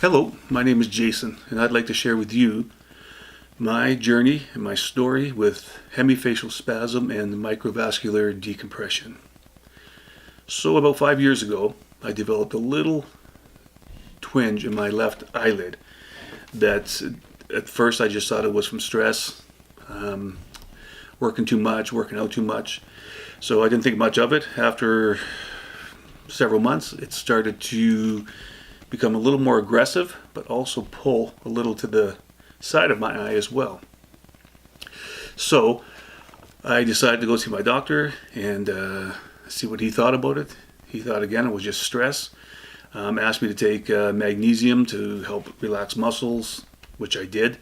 Hello, my name is Jason, and I'd like to share with you my journey and my story with hemifacial spasm and microvascular decompression. So about 5 years ago, I developed a little twinge in my left eyelid that at first I just thought it was from stress, working too much, working out too much. So I didn't think much of it. After several months, it started to become a little more aggressive, but also pull a little to the side of my eye as well. So I decided to go see my doctor and see what he thought about it. He thought again it was just stress. Asked me to take magnesium to help relax muscles, which I did.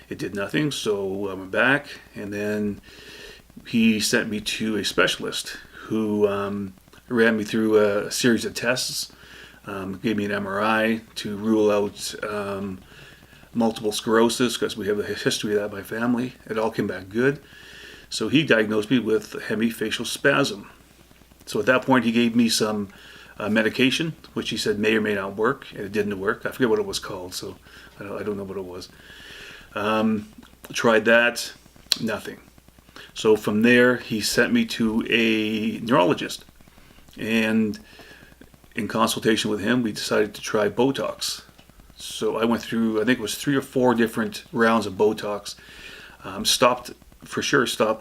It did nothing, so I went back, and then he sent me to a specialist who ran me through a series of tests. Gave me an MRI to rule out multiple sclerosis because we have a history of that in my family. It all came back good. So he diagnosed me with hemifacial spasm. So at that point he gave me some medication, which he said may or may not work, and it didn't work. I forget what it was called, so I don't know what it was. Tried that, nothing. So from there he sent me to a neurologist, and in consultation with him, we decided to try Botox. So I went through, I think it was 3 or 4 different rounds of Botox. Stopped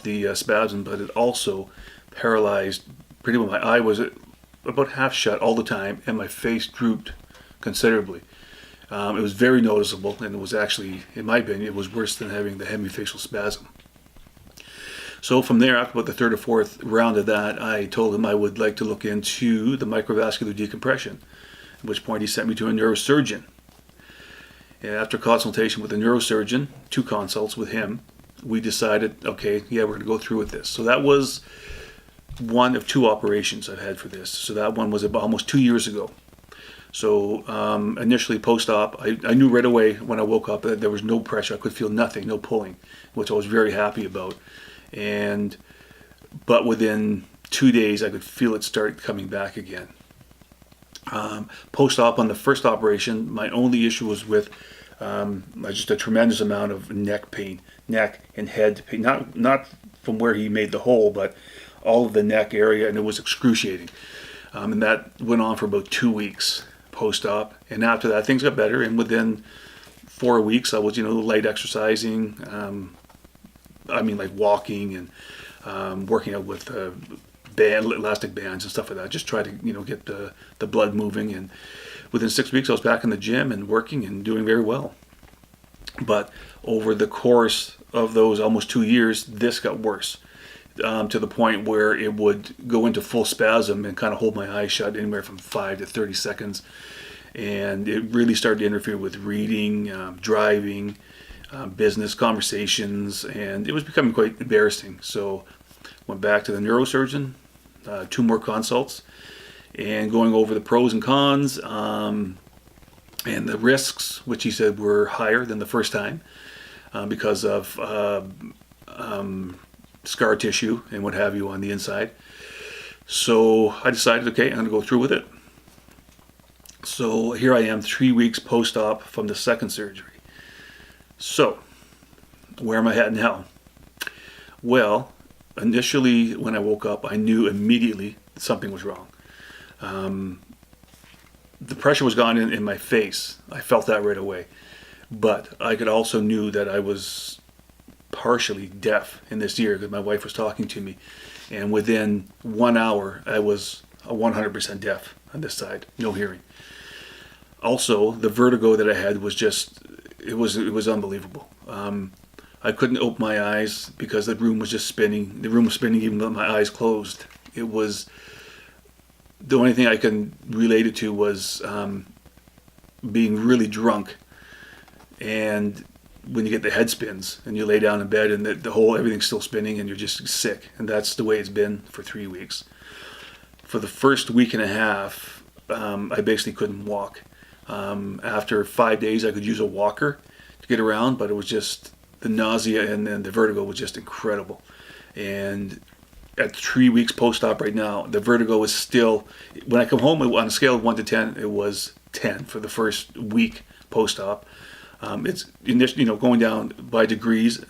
the spasm, but it also paralyzed pretty much. My eye was about half shut all the time, and my face drooped considerably. It was very noticeable, and it was actually, in my opinion, it was worse than having the hemifacial spasm. So from there, after about the 3rd or 4th round of that, I told him I would like to look into the microvascular decompression, at which point he sent me to a neurosurgeon. And after consultation with the neurosurgeon, 2 consults with him, we decided, okay, yeah, we're going to go through with this. So that was one of 2 operations I've had for this. So that one was about almost 2 years ago. So initially post-op, I knew right away when I woke up that there was no pressure. I could feel nothing, no pulling, which I was very happy about. But within 2 days, I could feel it start coming back again. Post-op on the first operation, my only issue was with just a tremendous amount of neck pain, neck and head pain. Not from where he made the hole, but all of the neck area, and it was excruciating. And that went on for about 2 weeks post-op. And after that, things got better. And within 4 weeks, I was, light exercising. Like walking and working out with elastic bands and stuff like that. Just try to, get the blood moving. And within 6 weeks, I was back in the gym and working and doing very well. But over the course of those almost 2 years, this got worse to the point where it would go into full spasm and kind of hold my eyes shut anywhere from 5 to 30 seconds. And it really started to interfere with reading, driving, business conversations, and it was becoming quite embarrassing. So went back to the neurosurgeon, 2 more consults, and going over the pros and cons and the risks, which he said were higher than the first time because of scar tissue and what have you on the inside. So I decided, okay, I'm going to go through with it. So here I am 3 weeks post-op from the second surgery. So, where am I at now? Well, initially when I woke up, I knew immediately something was wrong. The pressure was gone in my face. I felt that right away. But I could also knew that I was partially deaf in this ear because my wife was talking to me. And within 1 hour, I was 100% deaf on this side, no hearing. Also, the vertigo that I had was just... It was unbelievable. I couldn't open my eyes because the room was just spinning. The room was spinning even with my eyes closed. It was, the only thing I can relate it to was being really drunk. And when you get the head spins and you lay down in bed and everything's still spinning and you're just sick. And that's the way it's been for 3 weeks. For the first week and a half, I basically couldn't walk. After 5 days, I could use a walker to get around, but it was just the nausea and then the vertigo was just incredible. And at 3 weeks post-op right now, the vertigo is still, when I come home on a scale of 1 to 10, it was 10 for the first week post-op. It's going down by degrees,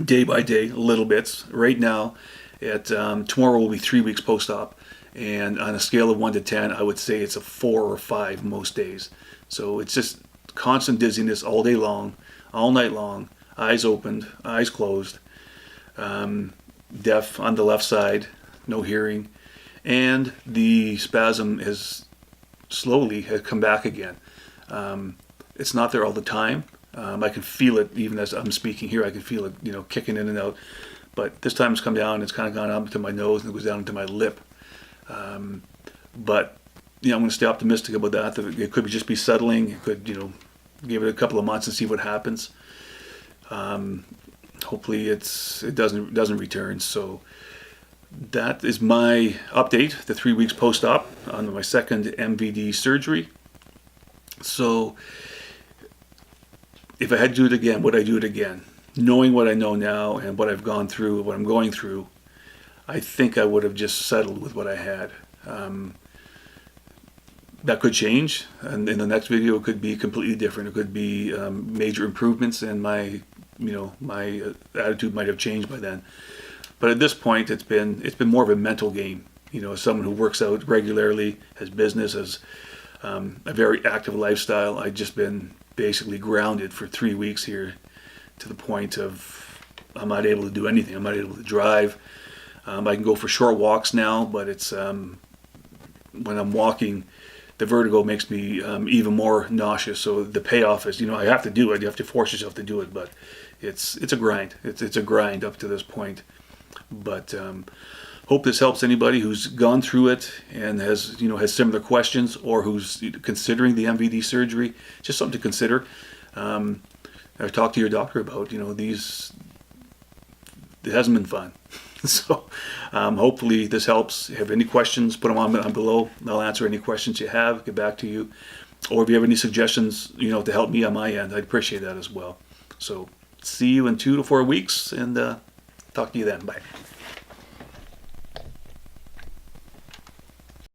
day by day, little bits. Right now, tomorrow will be 3 weeks post-op, and on a scale of 1 to 10, I would say it's a 4 or 5 most days. So it's just constant dizziness all day long, all night long, eyes opened, eyes closed, deaf on the left side, no hearing, and the spasm has come back again. It's not there all the time. I can feel it even as I'm speaking here. I can feel it, kicking in and out. But this time it's come down. It's kind of gone up to my nose and it goes down into my lip. But I'm going to stay optimistic about that. It could just be settling. It could, give it a couple of months and see what happens. Hopefully it doesn't return. So that is my update, the 3 weeks post-op on my second MVD surgery. So if I had to do it again, would I do it again? Knowing what I know now and what I've gone through, what I'm going through, I think I would have just settled with what I had. That could change, and in the next video it could be completely different. It could be major improvements, and my attitude might have changed by then. But at this point, it's been more of a mental game. As someone who works out regularly, has business, has a very active lifestyle, I've just been basically grounded for 3 weeks here, to the point of I'm not able to do anything. I'm not able to drive. I can go for short walks now, but it's when I'm walking, the vertigo makes me even more nauseous. So the payoff is, I have to do it. You have to force yourself to do it, but it's a grind. It's a grind up to this point. But hope this helps anybody who's gone through it and has similar questions, or who's considering the MVD surgery. Just something to consider. Talk to your doctor about. It hasn't been fun. So hopefully this helps. If you have any questions, put them on below. I'll answer any questions you have, get back to you. Or if you have any suggestions, to help me on my end, I'd appreciate that as well. So see you in 2 to 4 weeks, and talk to you then. Bye.